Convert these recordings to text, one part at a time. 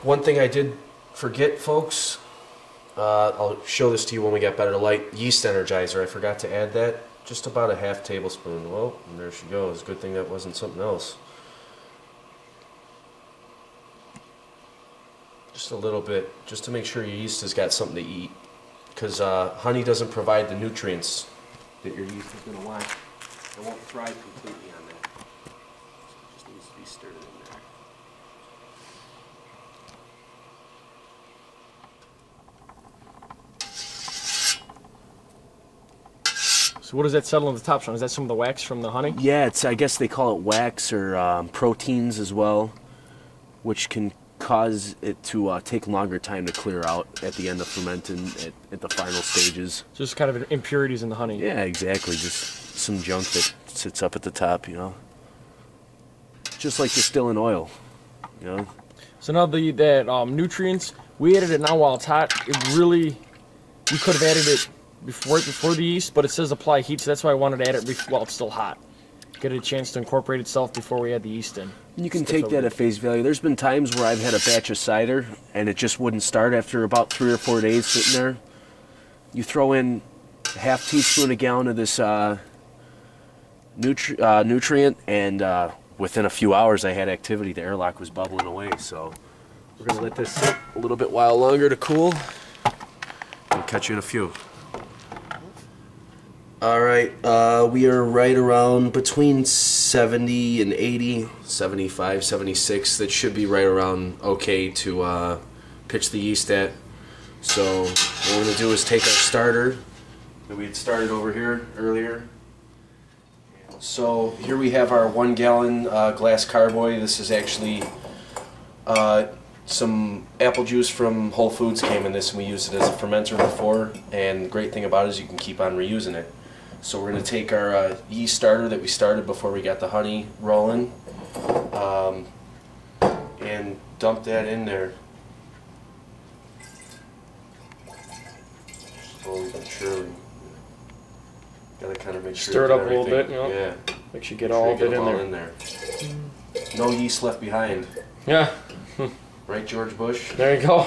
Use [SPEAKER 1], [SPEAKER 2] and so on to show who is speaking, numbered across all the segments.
[SPEAKER 1] One thing I did forget, folks, I'll show this to you when we get better light. Yeast energizer, I forgot to add that. Just about a half tablespoon. Well, and there she goes. Good thing that wasn't something else. Just a little bit, just to make sure your yeast has got something to eat. Because honey doesn't provide the nutrients that your yeast is going to want. It won't thrive completely on that. It just needs to be stirred in there.
[SPEAKER 2] So what does that settle on the top, Sean? Is that some of the wax from the honey?
[SPEAKER 1] Yeah, it's, I guess they call it wax or proteins as well, which can cause it to take longer time to clear out at the end of fermenting at the final stages.
[SPEAKER 2] Just kind of impurities in the honey.
[SPEAKER 1] Yeah, exactly. Just some junk that sits up at the top, you know. Just like distilling oil, you know.
[SPEAKER 2] So now that nutrients, we added it now while it's hot. It really, we could have added it before the yeast, but it says apply heat, so that's why I wanted to add it while it's still hot. Get a chance to incorporate itself before we add the yeast in.
[SPEAKER 1] You can take that at face value. There's been times where I've had a batch of cider and it just wouldn't start after about 3 or 4 days sitting there. You throw in a half teaspoon a gallon of this nutrient, and within a few hours I had activity. The airlock was bubbling away. So we're going to let this sit a little bit while longer to cool. I'll catch you in a few. Alright, we are right around between 70 and 80, 75, 76. That should be right around okay to pitch the yeast at. So what we're going to do is take our starter that we had started over here earlier. So here we have our 1 gallon glass carboy. This is actually some apple juice from Whole Foods came in this, and we used it as a fermenter before. And the great thing about it is you can keep on reusing it. So we're going to take our yeast starter that we started before we got the honey rolling, and dump that in there. Slowly but surely. Got to kind of make sure.
[SPEAKER 2] Stir it up a little bit, you know?
[SPEAKER 1] Yeah.
[SPEAKER 2] Make sure you get all of it in there.
[SPEAKER 1] No yeast left behind.
[SPEAKER 2] Yeah.
[SPEAKER 1] Right, George Bush?
[SPEAKER 2] There you go.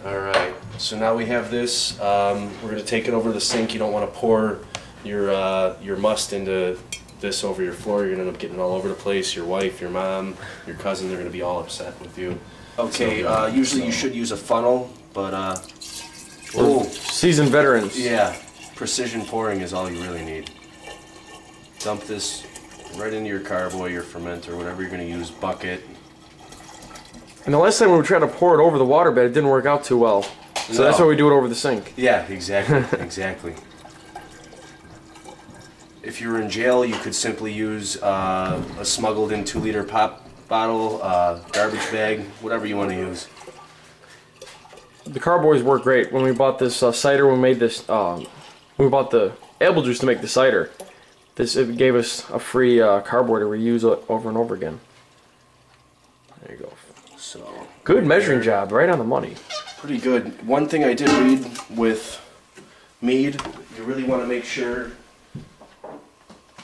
[SPEAKER 1] Alright, so now we have this. We're going to take it over the sink. You don't want to pour your must into this over your floor. You're going to end up getting it all over the place. Your wife, your mom, your cousin, they're going to be all upset with you. Okay, usually you should use a funnel, but
[SPEAKER 2] oh, seasoned veterans.
[SPEAKER 1] Yeah, precision pouring is all you really need. Dump this right into your carboy, your fermenter, whatever you're going to use, bucket.
[SPEAKER 2] And the last time we tried to pour it over the water bed, it didn't work out too well. So that's why we do it over the sink.
[SPEAKER 1] Yeah, exactly, exactly. If you were in jail, you could simply use a smuggled in 2-liter pop bottle, garbage bag, whatever you want to use.
[SPEAKER 2] The carboys work great. When we bought this cider, we made this. We bought the apple juice to make the cider. It gave us a free carboy to reuse over and over again. There you go.
[SPEAKER 1] So
[SPEAKER 2] good measuring job, right on the money.
[SPEAKER 1] Pretty good. One thing I did read with Mead, you really want to make sure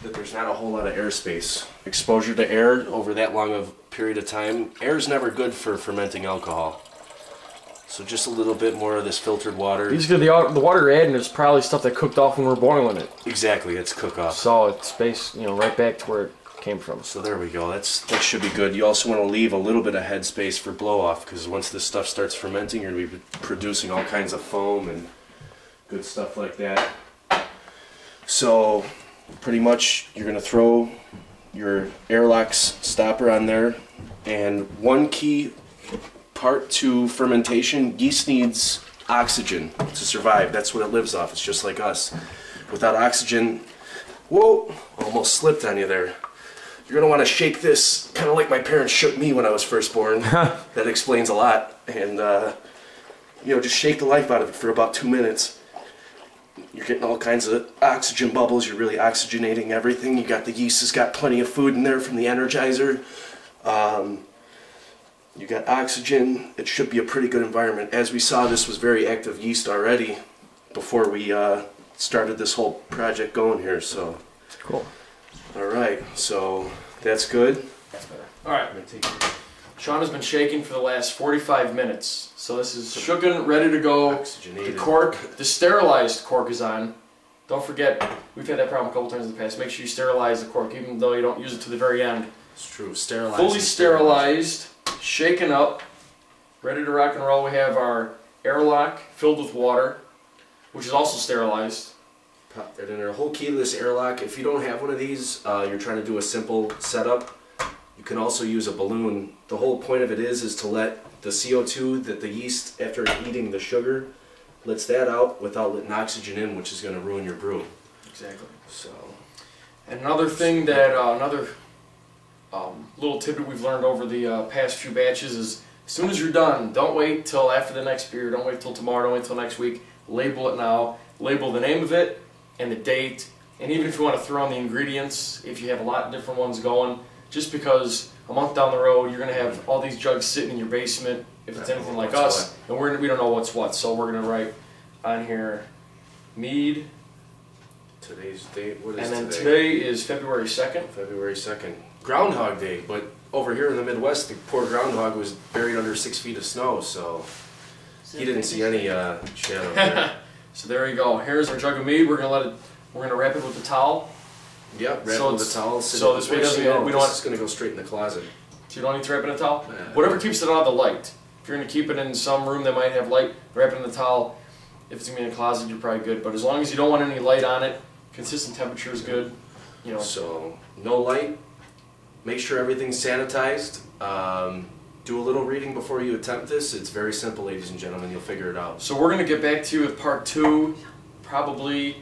[SPEAKER 1] that there's not a whole lot of airspace. Exposure to air over that long of period of time, air is never good for fermenting alcohol. So just a little bit more of this filtered water.
[SPEAKER 2] Basically, the water you're adding is probably stuff that cooked off when we're boiling it.
[SPEAKER 1] Exactly, it's cook off.
[SPEAKER 2] So it's spaced, right back to where it came from.
[SPEAKER 1] So there we go. That should be good. You also want to leave a little bit of head space for blow off, because once this stuff starts fermenting, you're going to be producing all kinds of foam and good stuff like that. So pretty much you're going to throw your airlock stopper on there, and one key part to fermentation, yeast needs oxygen to survive. That's what it lives off. It's just like us. Without oxygen, whoa, almost slipped on you there. You're going to want to shake this kind of like my parents shook me when I was first born. That explains a lot. And just shake the life out of it for about 2 minutes. You're getting all kinds of oxygen bubbles. You're really oxygenating everything. You got the yeast has got plenty of food in there from the energizer. You got oxygen. It should be a pretty good environment. As we saw, this was very active yeast already before we started this whole project going here. So
[SPEAKER 2] cool.
[SPEAKER 1] All right, so that's good.
[SPEAKER 2] That's better. All right.
[SPEAKER 1] I'm gonna take
[SPEAKER 2] Sean has been shaking for the last 45 minutes. So this is shooken, ready to go.
[SPEAKER 1] Oxygenated.
[SPEAKER 2] The cork, the sterilized cork is on. Don't forget, we've had that problem a couple times in the past. Make sure you sterilize the cork, even though you don't use it to the very end.
[SPEAKER 1] It's true. Sterilized.
[SPEAKER 2] Fully sterilized, shaken up, ready to rock and roll. We have our airlock filled with water, which is also sterilized.
[SPEAKER 1] Pop that in there. A whole key to this airlock. If you don't have one of these, you're trying to do a simple setup. You can also use a balloon. The whole point of it is to let the CO2 that the yeast, after eating the sugar, lets that out without letting oxygen in, which is going to ruin your brew.
[SPEAKER 2] Exactly.
[SPEAKER 1] So,
[SPEAKER 2] and another thing that another little tidbit we've learned over the past few batches is, as soon as you're done, don't wait till after the next beer. Don't wait till tomorrow. Don't wait till next week. Label it now. Label the name of it and the date. And even if you want to throw in the ingredients, if you have a lot of different ones going, just because a month down the road you're going to have all these jugs sitting in your basement, if it's anything like us, and we don't know what's what. So we're going to write on here, Mead.
[SPEAKER 1] Today's date, what is
[SPEAKER 2] today? And then
[SPEAKER 1] today?
[SPEAKER 2] Today is February 2nd.
[SPEAKER 1] February 2nd. Groundhog Day, but over here in the Midwest, the poor groundhog was buried under 6 feet of snow, so he didn't see any shadow there.
[SPEAKER 2] So there you go. Here's our jug of mead. We're gonna wrap it with the towel.
[SPEAKER 1] Yep, wrap it with the towel.
[SPEAKER 2] So this way we don't.
[SPEAKER 1] It's gonna go straight in the closet.
[SPEAKER 2] So you don't need to wrap it in a towel. Whatever keeps it out of the light. If you're gonna keep it in some room that might have light, wrap it in the towel. If it's gonna be in a closet, you're probably good. But as long as you don't want any light on it, consistent temperature is good. You know.
[SPEAKER 1] So no light. Make sure everything's sanitized. Do a little reading before you attempt this. It's very simple, ladies and gentlemen. You'll figure it out.
[SPEAKER 2] So we're going to get back to you with part 2, probably,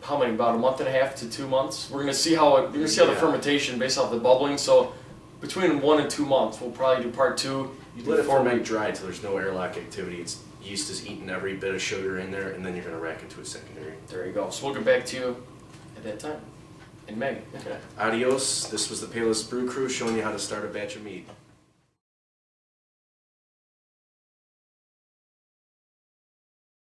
[SPEAKER 2] how many? About a month and a half to 2 months. We're going to see how the fermentation based off the bubbling. So between 1 and 2 months, we'll probably do part 2.
[SPEAKER 1] You let it ferment dry until there's no airlock activity. Yeast is eating every bit of sugar in there, and then you're going to rack it to a secondary.
[SPEAKER 2] There you go. So we'll get back to you at that time in May.
[SPEAKER 1] Adios. This was the Payless Brew Crew showing you how to start a batch of mead.